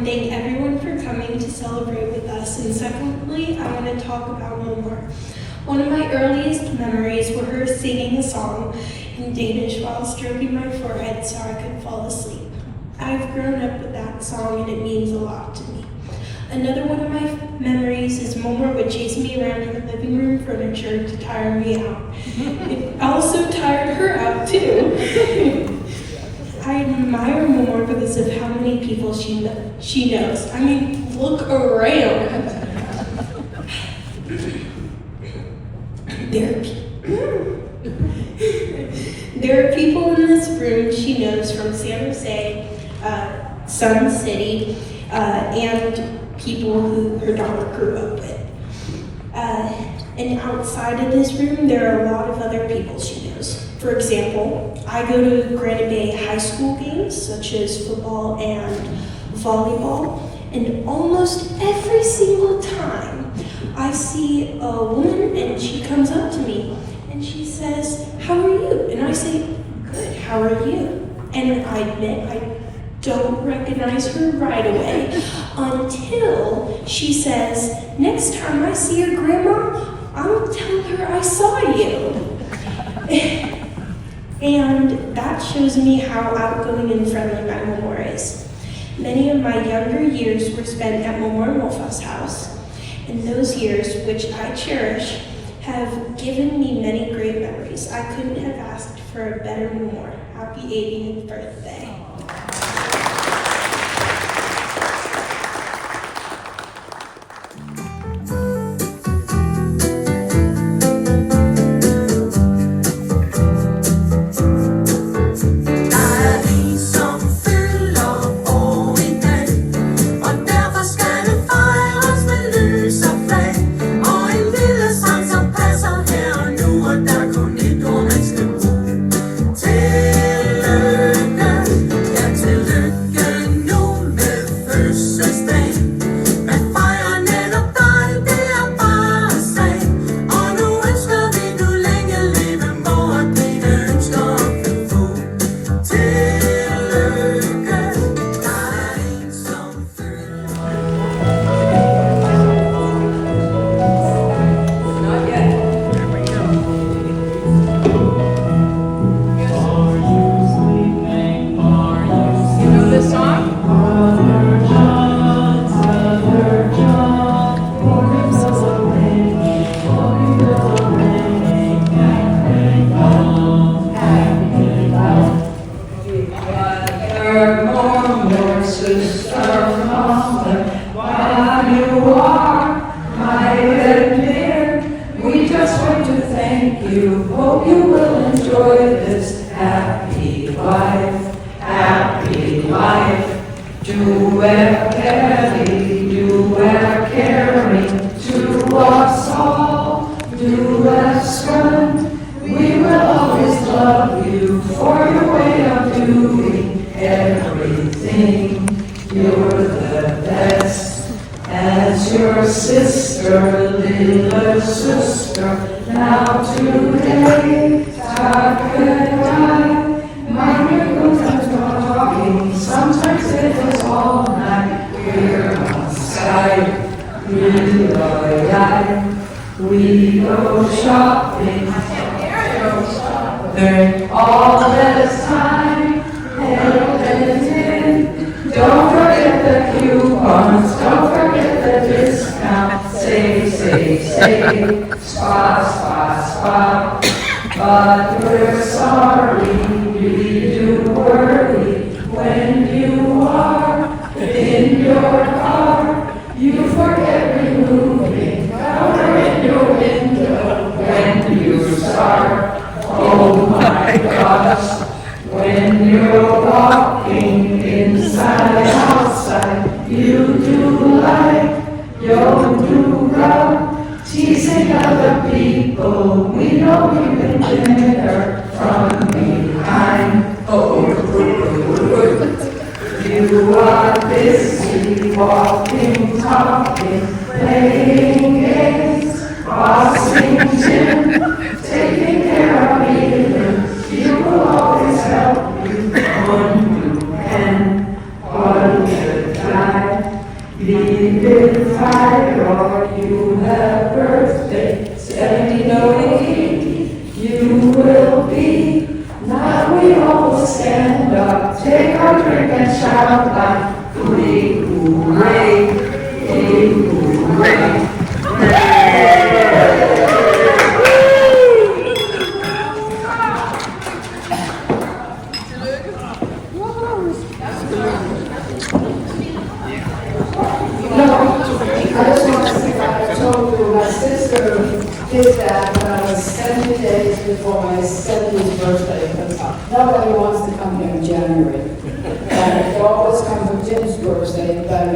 thank everyone for coming to celebrate with us. And secondly, I want to talk about Momor. One of my earliest memories were her singing a song in Danish while stroking my forehead so I could fall asleep. I've grown up with that song and it means a lot to me. Another one of my memories is Momor would chase me around in the living room furniture to tire me out. It also tired her out too. I admire Momor because of how many people she knows. I mean, look around. There are people in this room she knows from San Jose, Sun City, and people who her daughter grew up with. And outside of this room, there are a lot of other people she knows. For example, I go to Granite Bay high school games, such as football and volleyball, and almost every single time I see a woman and she comes up to me and she says, "How are you?" And I say, "Good, how are you?" And I admit I don't recognize her right away until she says, "Next time I see your grandma, I'll tell her I saw you." And that shows me how outgoing and friendly my Momor is. Many of my younger years were spent at Momor Molfa's house, and those years, which I cherish, have given me many great memories. I couldn't have asked for a better Momor. Happy 80th birthday. One you can, one you try. on you have birthday, 1708. You will be. Now we all stand up, take our drink and shout like hooray, hooray, hooray, I just want to say, I told you, my sister did that when I was 70 days before my 70th birthday, because nobody wants to come here in January. And they always come for Jim's birthday, but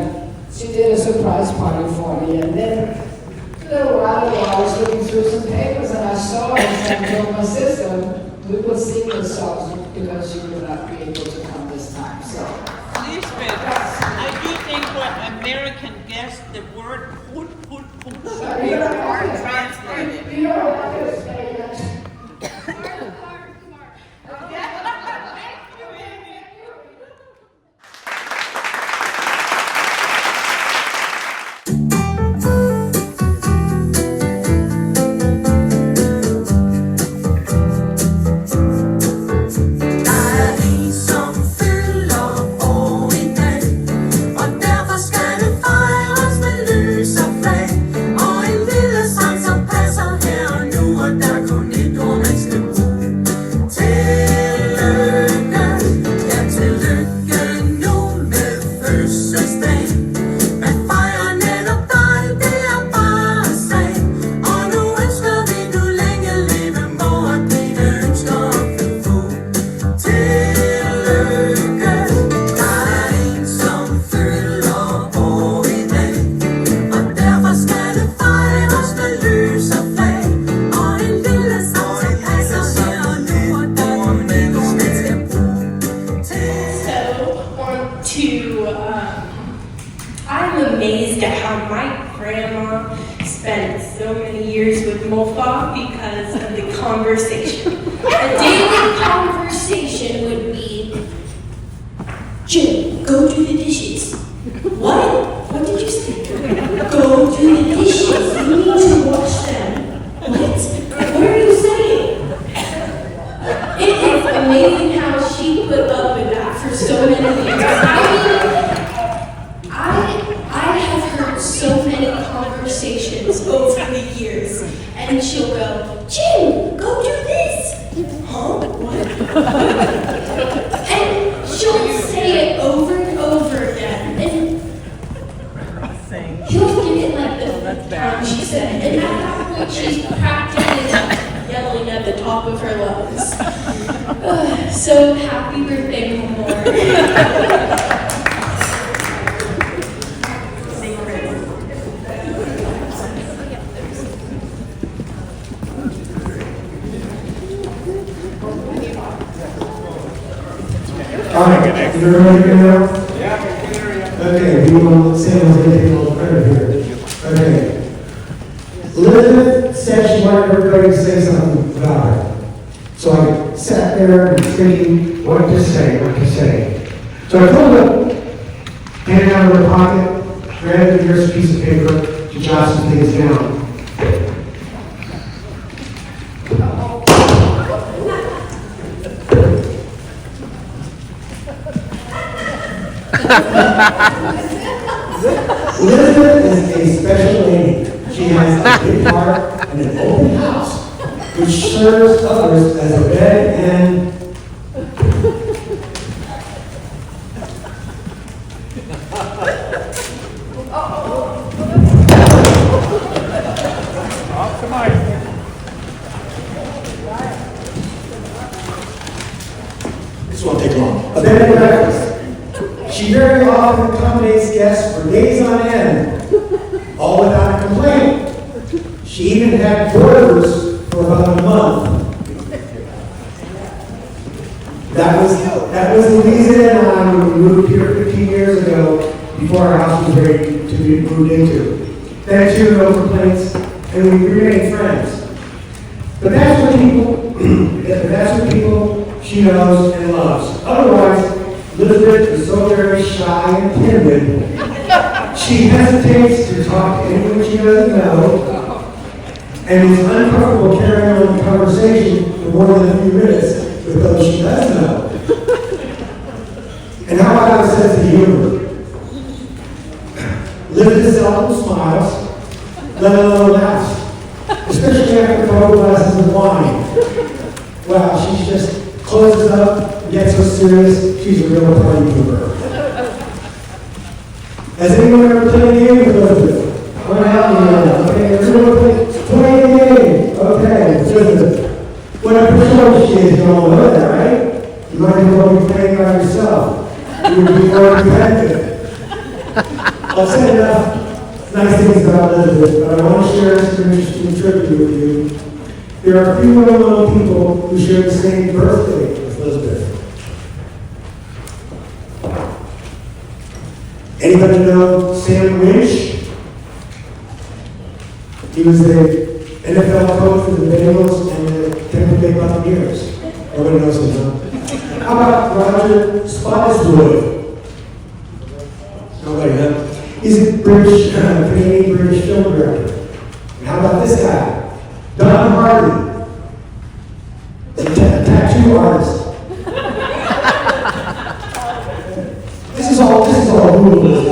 she did a surprise party for me. And then a little while ago, I was looking through some papers and I saw it and I told my sister we would sing the songs because she would not be able to come this time. So. Lisbeth, I do think what American guessed the word put are translated. You don't have to say that. I'm amazed at how my grandma spent so many years with Mofa because of the conversation. A daily conversation would be, Jim, go do the dishes. What? What did you say? Go do the dishes. You need to wash them. What? What are you saying? It is amazing how she put up with that for so many years. I have heard so many conversations over the years, and she'll go, Jim, go do this. Huh? What? And she'll say it over and over again, and he'll get it like the fifth time she said it, and at that point she's practically yelling at the top of her lungs. So happy birthday, Memore. All right, is everybody good now? Yeah. Okay, we will say a little credit here. Okay. Lisbeth said she wanted everybody to say something about her. So I sat there and was thinking what to say. So I pulled up, handed out of her pocket, grabbed here's a piece of paper to jot some things down. Lisbeth is a special lady. She has a big heart and an open house, which serves others as a bed and this won't take long. A bed and breakfast. She very often accommodates guests for days on end, all without a complaint. She even had boarders for about a month. That was Louisa and I when we moved here 15 years ago, before our house was ready to be moved into. Then too, no complaints, and we remained friends. But that's what people she knows and loves. Otherwise, Lisbeth is so very shy and timid She hesitates to talk to anyone she doesn't know, and is uncomfortable carrying on the conversation for more than a few minutes with those she does know. And how about a sense of humor? Lisbeth seldom smiles, let alone laughs, especially after a couple glasses of wine. Wow, she just closes up, gets so serious, she's a real party pooper. Has anyone ever played a game with Lisbeth? What happened? Okay, everyone play a game. Okay, Lisbeth. What a person she is, you all know that, right? You might as well be playing by yourself. You would be more competitive. I'll say enough nice things about Lisbeth, but I want to share some interesting trivia with you. There are a few well-known people who share the same birthday as Lisbeth. Anybody know Sam Lynch? He was the NFL coach for the Bengals and the Tampa Bay Buccaneers. Nobody knows him, huh? How about Roger Spottiswoode? Nobody, huh? He's a Canadian British film director. And how about this guy? Don Hardy. He's a tattoo artist. This is all rules.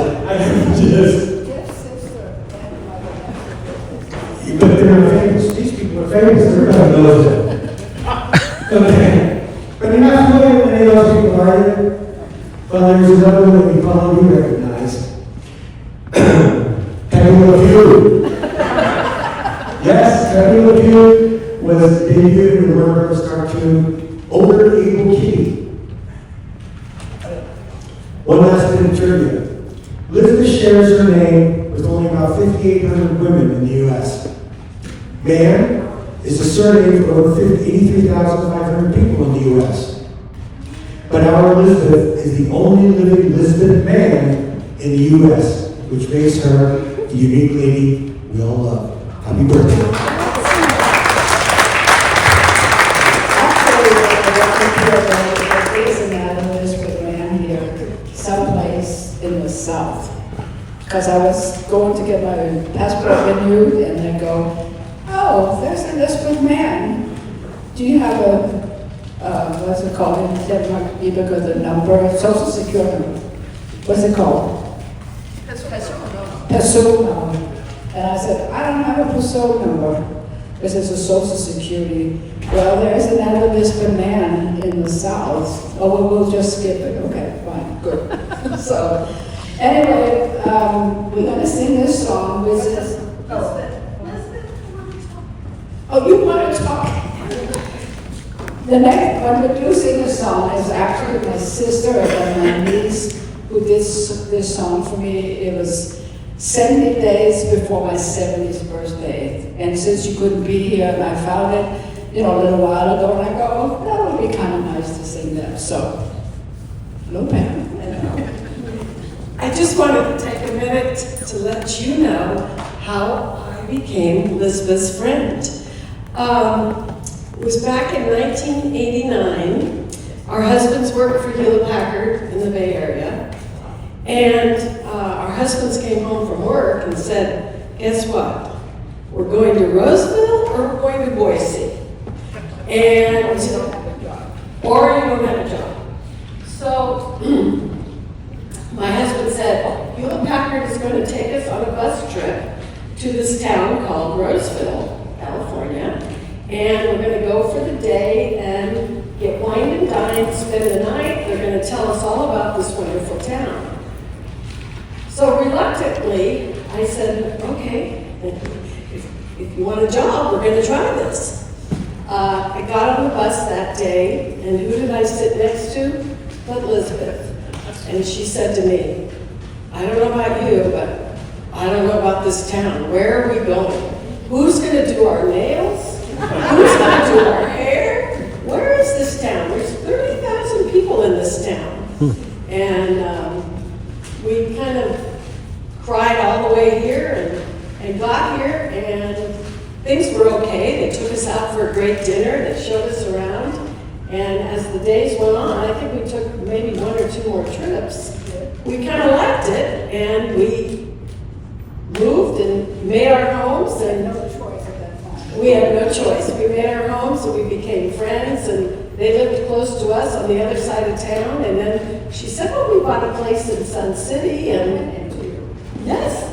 But they're famous. These people are famous. Everybody knows it. Okay. But you're not familiar with any of those people, are you? Well, there's another one that we probably do recognize. Pepe Le Pew. Yes, Pepe Le Pew was debuted in the Warner Bros. Cartoon Older Able Kitty. One last bit of trivia. Lisbeth shares her name with only about 5,800 women in the U.S. Man is the surname for over 83,500 people in the U.S. But our Lisbeth is the only living Lisbeth man in the U.S., which makes her the unique lady we all love. Happy birthday. There is another Lisbeth man here, someplace in the south. Because I was going to get my passport renewed, and they go, "Oh, there's a Lisbeth man. Do you have what's it called? That might be because the number, social security. What's it called? Person number." And I said, "I don't have a person number. This is a social security." "Well, there is another Lisbon man in the south." "Oh, well, we'll just skip it." "Okay, fine, good." So, anyway, we're going to sing this song, which is... Oh, you want to talk? The next one producing the song is actually my sister and my niece who did this song for me. It was 70 days before my 70th birthday. And since you couldn't be here, and I found it, a little while ago, and I go, "Oh, that would be kind of nice to sing that." So, no Pam. I just wanted to take a minute to let you know how I became Lisbeth's friend. It was back in 1989. Our husbands worked for Hewlett Packard in the Bay Area. And our husbands came home from work and said, "Guess what? We're going to Roseville or we're going to Boise." And, or you don't have a job. So, my husband said, "Hewlett Packard is going to take us on a bus trip to this town called Roseville, California. And we're going to go for the day and get wine and dine, spend the night. They're going to tell us all about this wonderful town." So reluctantly, I said, "Okay, if you want a job, we're going to try this." I got on the bus that day, and who did I sit next to? But Lisbeth. And she said to me, "I don't know about you, but I don't know about this town. Where are we going? Who's going to do our nails? Who's going to do our hair? Where is this town? There's 30,000 people in this town." And we kind of cried all the way here and got here, and things were okay. They took us out for a great dinner. They showed us around. And as the days went on, I think we took maybe one or two more trips. We kind of liked it, and we moved and made our homes, and No choice at that time. we had no choice. We made our homes and we became friends, and they lived close to us on the other side of town. And then she said, well, we bought a place in Sun City, and yes,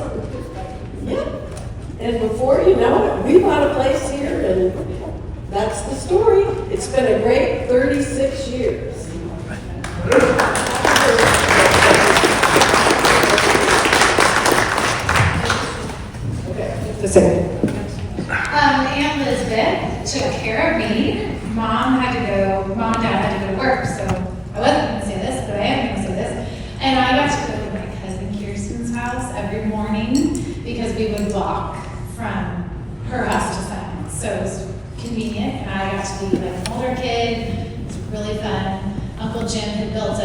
yeah. And before you know it, we bought a place here, and that's the story. It's been a great 36 years. Okay, just a second. Aunt Lisbeth took care of me. Mom and Dad had to go to work, so I wasn't going to say this, but I am going to say this. And I got to go to my cousin Kirsten's house every morning because we would walk from her house to Sun. So it was convenient, and I got to be like an older kid. It was really fun. Uncle Jim had built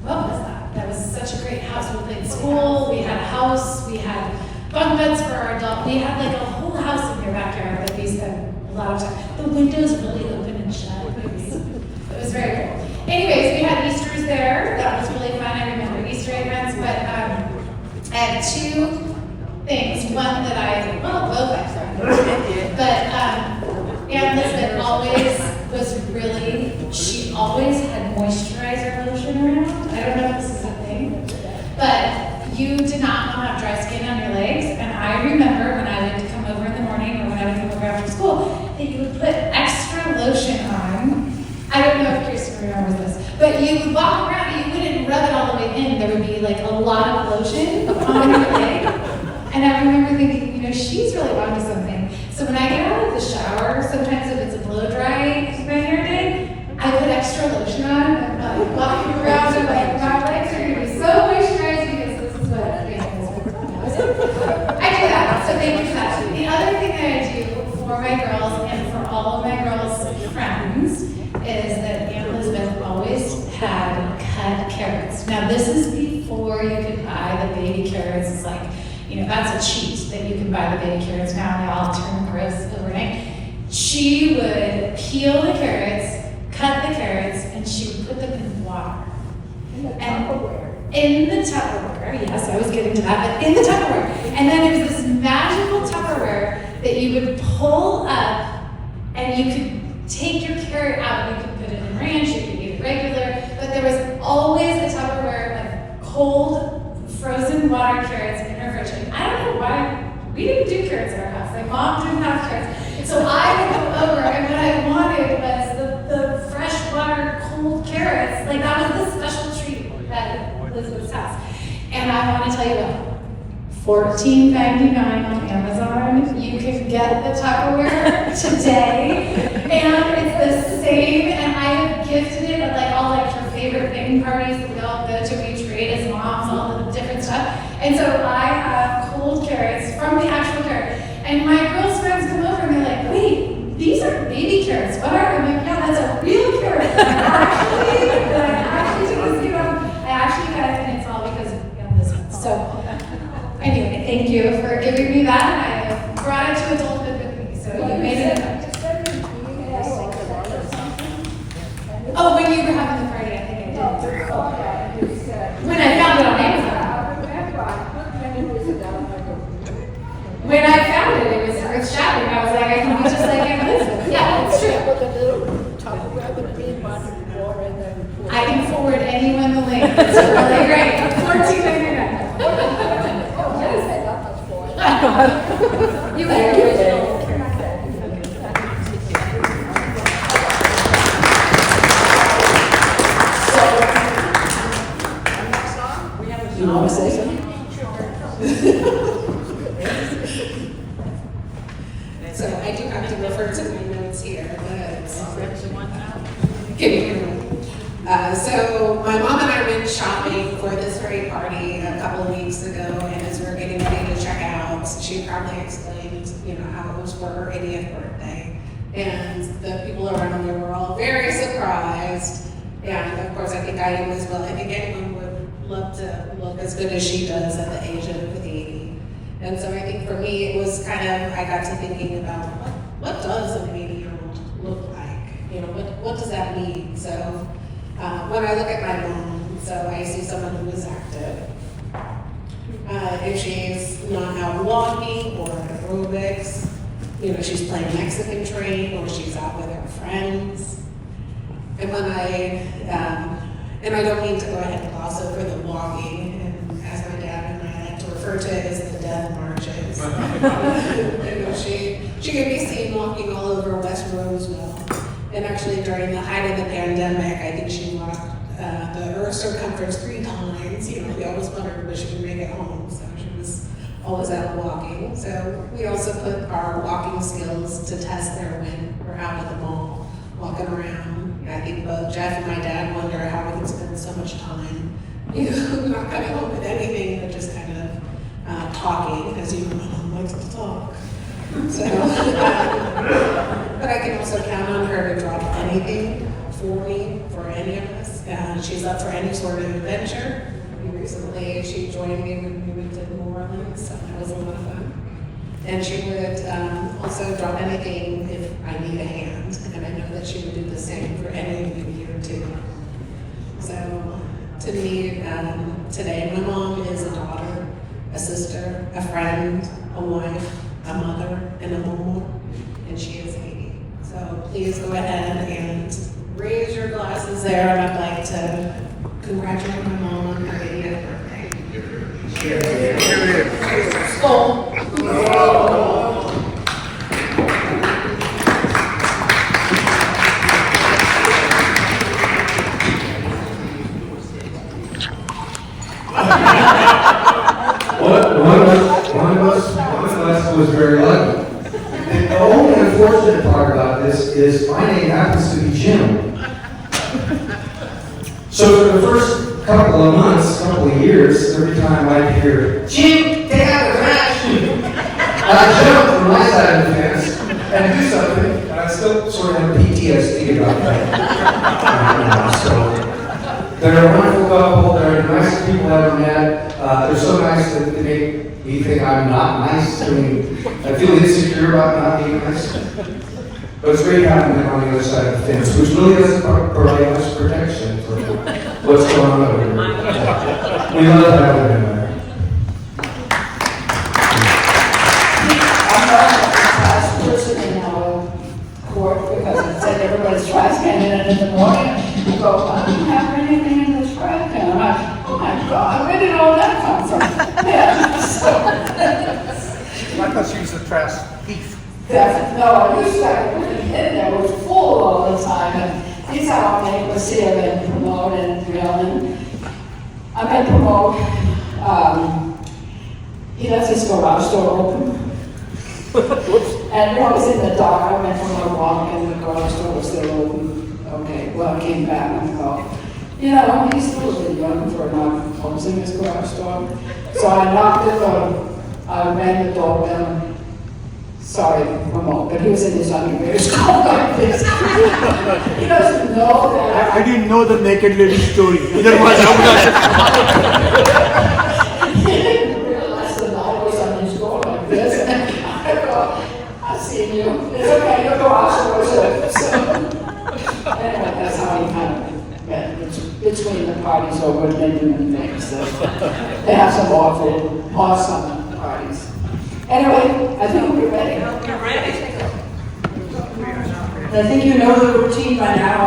what was that? That was such a great house. We played school, we had a house, we had bunk beds for our adult. We had like a whole house in your backyard that we spent a lot of time. The windows really open and shut. It was very cool. Anyways, we had Easters there. That was really fun. I remember Easter egg runs, but I had two things. One that both I tried. But Aunt Lisbeth she always had moisturizer lotion around. I don't know if this is a thing, but you did not want to have dry skin on your legs. And I remember when I would come over in the morning or when I would come over after school, that you would put extra lotion on. I don't know if Kirsten remembers this, but you would walk around and you wouldn't rub it all the way in. There would be like a lot of lotion on your leg. And I remember thinking, she's really onto something. So when I get out of the shower, sometimes if it's a blow dry my hair day, I put extra lotion on and walking around and my legs are going to be so moisturized because this is what I do that. So thank you for that. The other thing that I do for my girls and for all of my girls' friends is that Aunt Lisbeth always had cut carrots. Now this is before you could buy the baby carrots. It's like, that's a cheat that you can buy the baby carrots now. They all turn gross overnight. She would peel the carrots, cut the carrots, and she would put them in water. In the Tupperware, yes, I was getting to that, but in the Tupperware. And then it was this magical Tupperware that you would pull up, and you could take your carrot out. You could put it in ranch, you could eat it regular, but there was always a Tupperware of cold, frozen water carrots in her fridge. And I don't know why we didn't do carrots in our house. Like Mom didn't have carrots. So I would go over, and what I wanted was the fresh water, cold carrots. Like that was the special treat at Elizabeth's house. And I want to tell you what, $14.99 on Amazon. You can get the Tupperware today, and it's the same. And I have gifted it at like all like her favorite thing parties that we all go to. We trade as moms, all the different stuff. And so I have cold carrots from the actual carrot. And my girls' friends come over and they're like, wait, these are baby carrots. What are they? I'm like, yeah, that's a real carrot. I actually took this, I actually got it, and it's all because of this one. So anyway, thank you for giving me that. I brought it to adulthood with me. So you made it. Oh, when you were having the party, I think I did. When I found it on Amazon. When I found it, it was earth-shattering. I was like, I can be just like Aunt Lisbeth. Yeah, it's true. I can forward anyone the link. It's really great. $14.99. You can do it. You want to say something? So I do have to refer to my notes here, but give me a minute. So my mom and I went shopping for this very party a couple of weeks ago, and as we were getting ready to check out, she proudly explained, how it was for her 80th birthday. And the people around me were all very surprised. And of course, I think I am as well. I think anyone would love to look as good as she does at the age of 80. And so I think for me, it was kind of, I got to thinking about what does an 80-year-old look like? What does that mean? So when I look at my mom, so I see someone who is active. If she's not out walking or at aerobics, you know, she's playing Mexican train or she's out with her friends. And I don't mean to go ahead and gloss over the walking, and as my dad and I like to refer to it as the death marches. You know, she could be seen walking all over West Roseville. And actually during the height of the pandemic, I think she walked the Earth's circumference 3 times. You know, we always wondered when she would make it home, so she was always out walking. So we also put our walking skills to test there when we're out at the mall, walking around. I think both Jeff and my dad wonder how we can spend so much time, you know, not coming home with anything, but just kind of talking, because you know my mom likes to talk. So, but I can also count on her to drop anything for me, for any of us. She's up for any sort of adventure. Recently, she joined me when we went to New Orleans, so that was a lot of fun. And she would also drop anything if I need a hand, and I know that she would do the same for any of you here too. So, to me, today, my mom is a daughter, a sister, a friend, a wife, a mother, and a mom, and she is 80. So please go ahead and raise your glasses there, and I'd like to congratulate my mom on her 80th birthday. Skull. One of us was very lucky. The only unfortunate part about this is my name happens to be Jim. So for the first couple of months, couple of years, every time I'd hear, Jim, get out of the trash! I'd jump from my side of the fence and do something, and I still sort of have PTSD about that. So they're a wonderful couple, they're the nicest people I've ever met. They're so nice that they make me think I'm not nice. I mean, I feel insecure about not being nice. But it's great having them on the other side of the fence, which really doesn't provide much protection for what's going on over here. We love having them there. I'm not the last person in our court because I said everybody's trash can in the morning. You go, I don't have anything in this trash can. I'm like, oh my God, where did all that come from? Yeah, so. I thought she was a trash thief. No, I used to have in there was full all the time, and these are our neighbors here in Promote and Breland. I'm in Promote. He left his garage door open. And when I was in the dark, I went for my walk and the garage door was still open. Okay, well, I came back and I thought, you know, he's still a bit young for not closing his garage door. So I knocked at the, I rang the doorbell. Sorry, Promote, but he was in his underwear. It's called like this. He doesn't know that. I didn't know the naked lady story. Otherwise, I would have. He didn't realize the light was on his door like this. I go, I've seen you. It's okay, your garage door is open. So, anyway, that's how he kind of met. Between the parties over at Benjamin things. So they have some awesome parties. Anyway, I think we're ready. You're ready. I think you know the routine by now.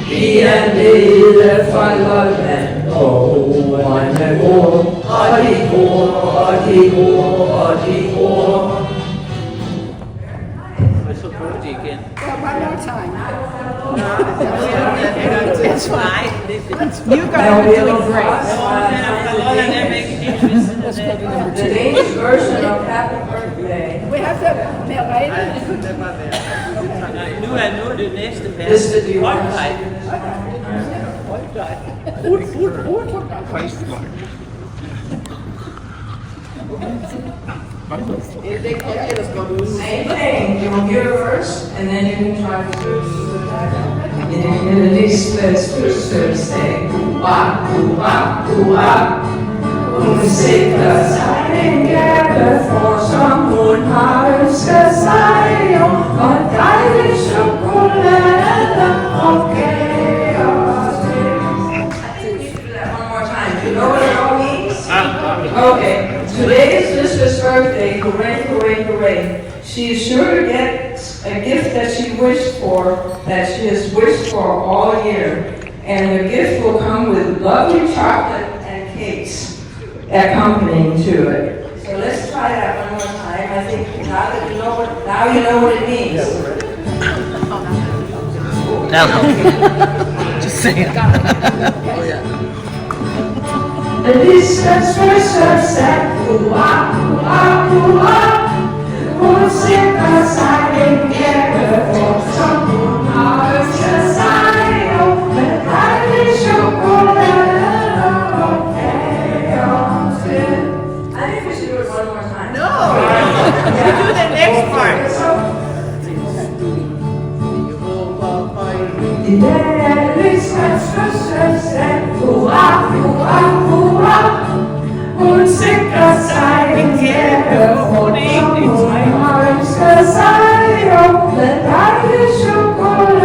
Vi en lille fallervenn, og de går, og de går, og de går, og de går. Whistle birdie again. One more time. It's fine. You guys are doing great. The Danish version of Happy Birthday. We have to mail right? Nu er det næste vers. Lisbeth, do you want to Højtej. Same thing. You will hear it first, and then you can try to do the in Lisbeth's birthday. Ooh-ah, ooh-ah, ooh-ah. Musiker seien gerne vor someone Harvest-Gesang und deine Schokolade of chaos. I think we should do that one more time. Do you know what it all means? Okay. Today is Lisbeth's birthday. Hooray, hooray, hooray. She is sure to get a gift that she wished for, that she has wished for all year. And the gift will come with lovely chocolate and cakes accompanying to it. So let's try that one more time. I think now that you know what it means. Just saying. Lisbeth's first said, ooh-ah, ooh-ah, ooh-ah. Won't sing a sign together for someone Harvest-Gesang, but I wish chocolate. I think we should do it one more time. No! You do the next part. Lisbeth's first said, ooh-ah, ooh-ah, ooh-ah. Und sing a sign together for someone Harvest-Gesang, let I chocolate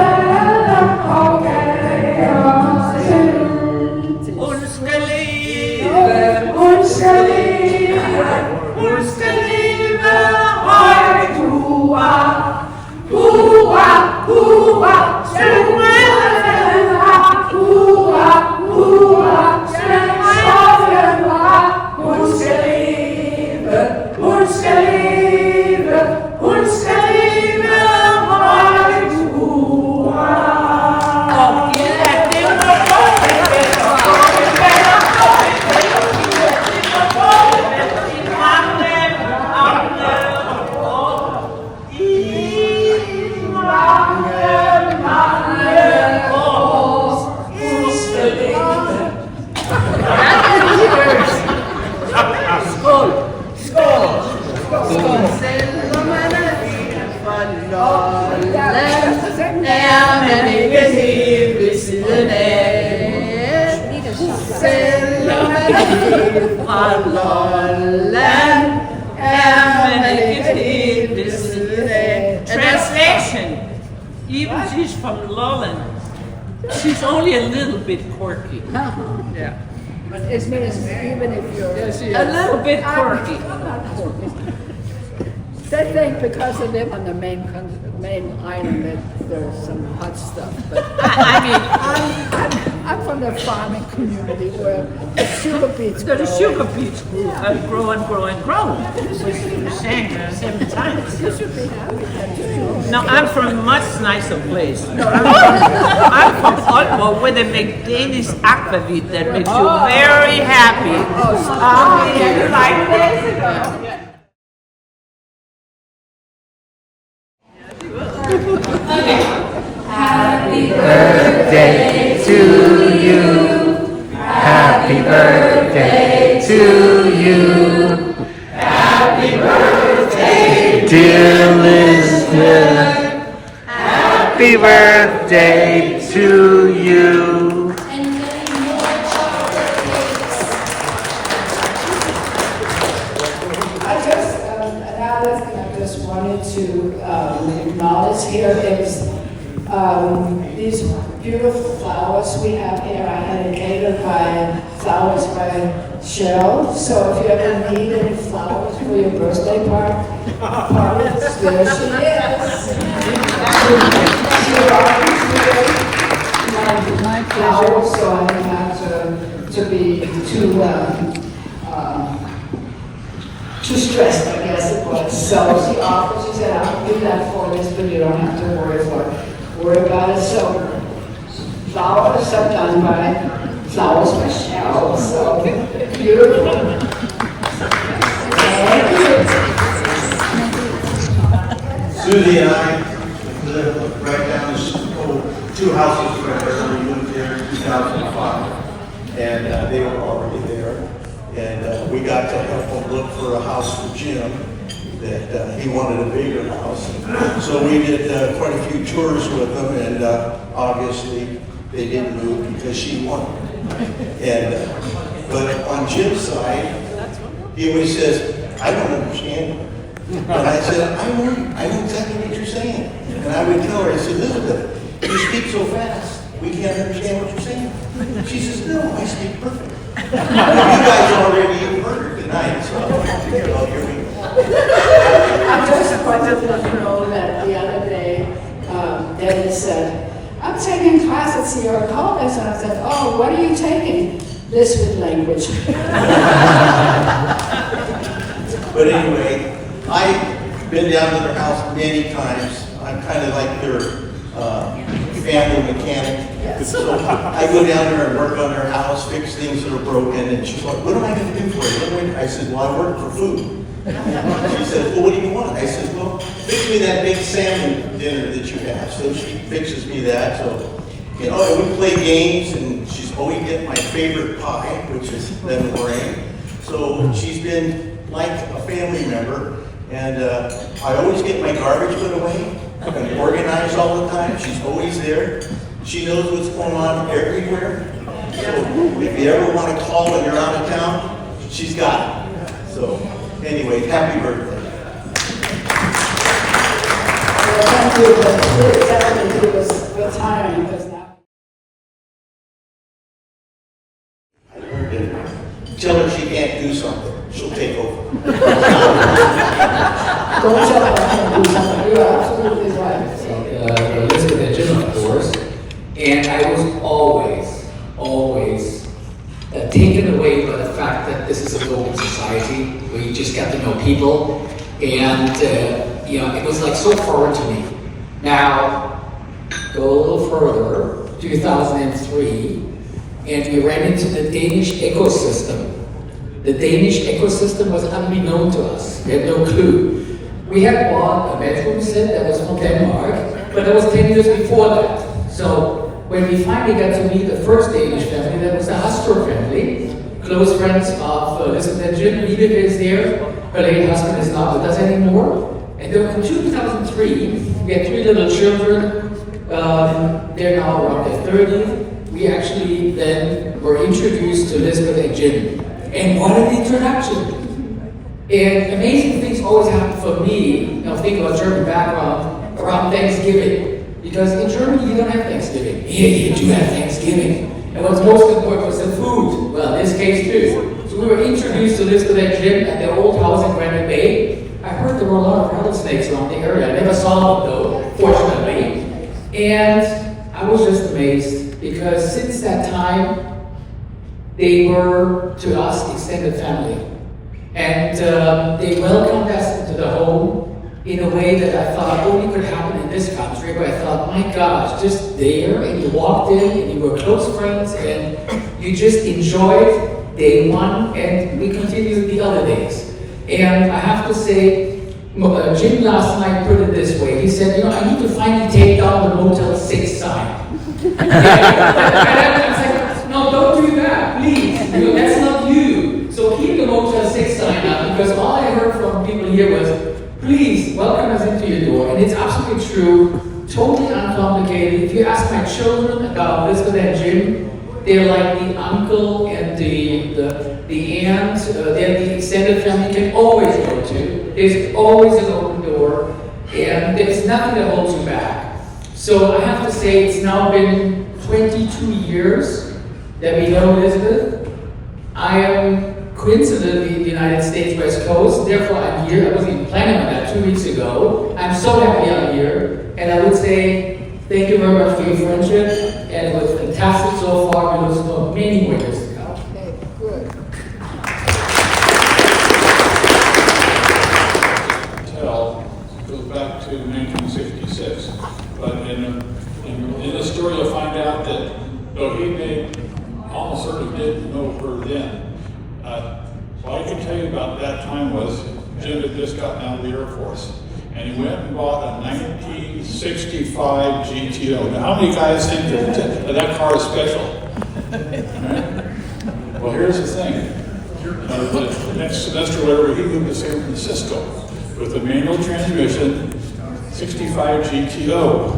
of chaos. Uns geliebt. Uns Liebe heut, hua, hua, hua, hua, hua, uns Liebe heut, hua. Translation. Even she's from Lowland. She's only a little bit quirky. Yeah. But it means even if you're... A little bit quirky. They think because they live on the main island that there's some hot stuff. But I'm from the farming community where the sugar beets grow. The sugar beets grow and grow and grow. We're saying 7 times. You should be happy that you No, I'm from a much nicer place. I'm from Otmo where they make Danish aquavit that makes you very happy. You like this? Happy birthday to you. Happy birthday to you. Happy birthday, dear Lisbeth. Happy birthday to you. And many more chocolate cakes. Another thing I just wanted to acknowledge here is these beautiful flowers we have here are dedicated by Flowers by Cheryl. So if you ever need any flowers for your birthday party, there she is. My pleasure. So I didn't have to be too stressed, I guess it was. So she offered, she said, I'll do that for this, but you don't have to worry about it. So flowers are done by Flowers by Cheryl. So beautiful. Susie and I live right down this 2 houses from where we moved here in 2005. And they were already there. And we got to help them look for a house for Jim. that he wanted a bigger house. So we did quite a few tours with him, and obviously they didn't move because she won. And but on Jim's side, he always says, "I don't understand." And I said, I know exactly what you're saying. And I would tell her, I said, "Elizabeth, you speak so fast, we can't understand what you're saying." She says, "No, I speak perfect." You guys already heard her tonight, so here we go. I just wanted to know that the other day, Dennis said, "I'm taking classes here at college," and I said, "Oh, what are you taking?" Lisbeth language. But anyway, I've been down to their house many times. I'm kind of like their family mechanic. So I go down there and work on their house, fix things that are broken, and she's like, "What am I going to do for you?" I said, "Well, I work for food." She said, "Well, what do you want?" I said, "Well, fix me that big salmon dinner that you have." So she fixes me that. So, you know, and we play games, and she's always getting my favorite pie, which is lemon meringue. So she's been like a family member, and I always get my garbage put away. I'm organized all the time. She's always there. She knows what's going on everywhere. So if you ever want to call and you're out of town, she's got it. So anyway, happy birthday. Well, thank you, but really definitely he was retiring because now. I learned it. Tell her she can't do something. She'll take over. Don't tell her I can't do something. You're absolutely right. Lisbeth and Jim, of course. And I was always taken away by the fact that this is an open society where you just get to know people. And, you know, it was like so foreign to me. Now, go a little further, 2003, and we ran into the Danish ecosystem. The Danish ecosystem was unbeknown to us. We had no clue. We had bought a bedroom set that was from Denmark, but that was 10 years before that. So when we finally got to meet the first Danish family, that was the Hastor family, close friends of Lisbeth and Jim. Lisbeth is there. Her late husband is not with us anymore. And then in 2003, we had 3 little children. They're now around their 30s. We actually then were introduced to Lisbeth and Jim. And what an introduction! And amazing things always happen for me, you know, think about German background, around Thanksgiving. Because in Germany, you don't have Thanksgiving. Here, you do have Thanksgiving. And what's most important was the food. Well, in this case, too. So we were introduced to Lisbeth and Jim at their old house in Granite Bay. I heard there were a lot of rattlesnakes around the area. I never saw them, though, fortunately. And I was just amazed, because since that time, they were, to us, extended family. And they welcomed us into the home in a way that I thought only could happen in this country, where I thought, my gosh, just there, and you walked in, and you were close friends, and you just enjoyed day one, and we continued the other days. And I have to say, Jim last night put it this way. He said, you know, I need to finally take down the Motel 6 sign. And I was like, no, don't do that, please. You know, that's not you. So keep the Motel 6 sign up, because all I heard from people here was, please welcome us into your door. And it's absolutely true, totally uncomplicated. If you ask my children about Lisbeth and Jim, they're like the uncle and the aunt, they're the extended family you can always go to. There's always an open door, and there's nothing that holds you back. So I have to say, it's now been 22 years that we know Lisbeth. I am coincidentally in the United States West Coast, therefore I'm here. I wasn't even planning on that 2 weeks ago. I'm so happy I'm here, and I would say thank you very much for your friendship, and it was fantastic so far. We look for many more years to come. Okay, good. Goes back to 1966, but in the story you'll find out that though he almost certainly didn't know her then. What I can tell you about that time was Jim had just gotten out of the Air Force, and he went and bought a 1965 GTO. Now, how many guys think that car is special? Right? Well, here's the thing. The next semester, whatever, he moved to San Francisco. with a manual transmission, 65 GTO.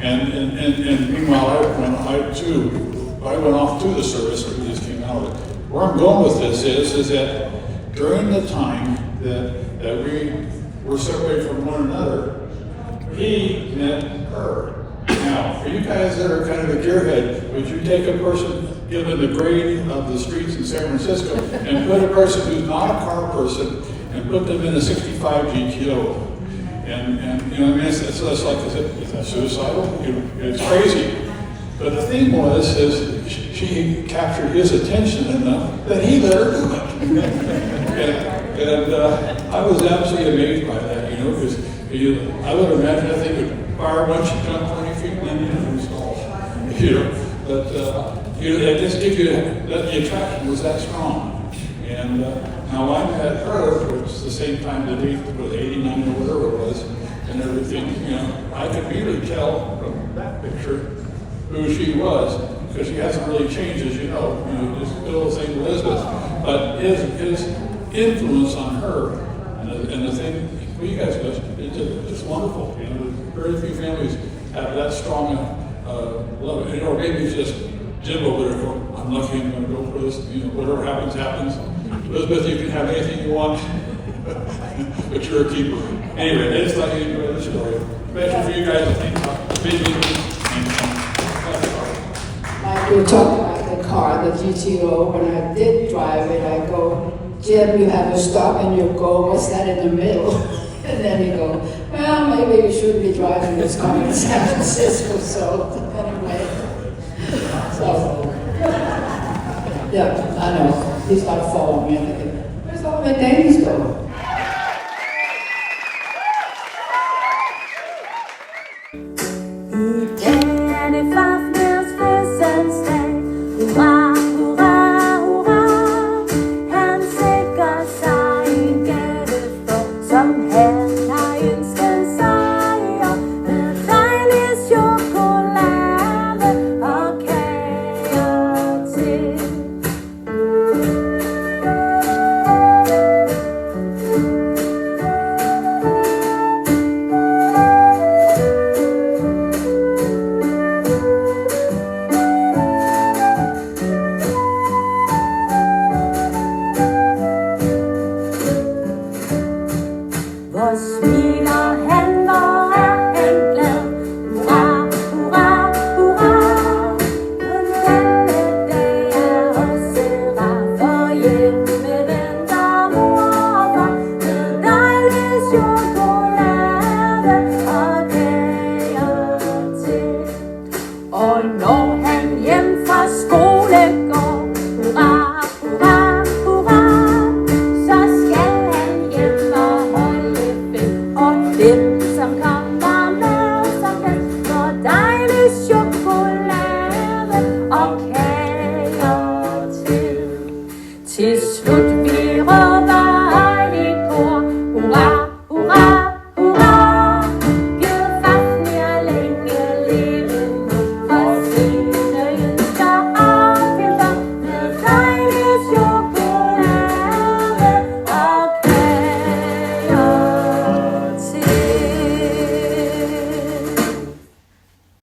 And meanwhile, I went off to the service, or just came out of it. Where I'm going with this is that during the time that we were separated from one another, he met her. Now, for you guys that are kind of a gearhead, would you take a person, given the grade of the streets in San Francisco, and put a person who's not a car person, and put them in a 65 GTO? And you know, I mean, it's like, is that suicidal? You know, it's crazy. But the thing is she captured his attention enough that he let her do it. and I was absolutely amazed by that, you know, because I would imagine that thing would fire once you jump 20 feet and then you install, you know. But you know, that just gives you that the attraction was that strong. And now I met her, which is the same time that he was 89 or whatever it was, and everything. You know, I could really tell from that picture who she was, because she hasn't really changed, as you know. You know, just still the same Lisbeth. But his influence on her, and the thing for you guys was, it's wonderful. You know, very few families have that strong love. You know, maybe it's just Jim over there going, I'm lucky, I'm going to go for this. You know, whatever happens, happens. Elizabeth, you can have anything you want, but you're a keeper. Anyway, I just thought you'd enjoy the story. Especially for you guys to think about the vision. Like you talked about the car, the GTO, when I did drive it, I go, Jim, you have a stop and you go, what's that in the middle? And then you go, well, maybe you shouldn't be driving this car in San Francisco, so anyway. So, yeah, I know. He started following me and thinking, where's all my things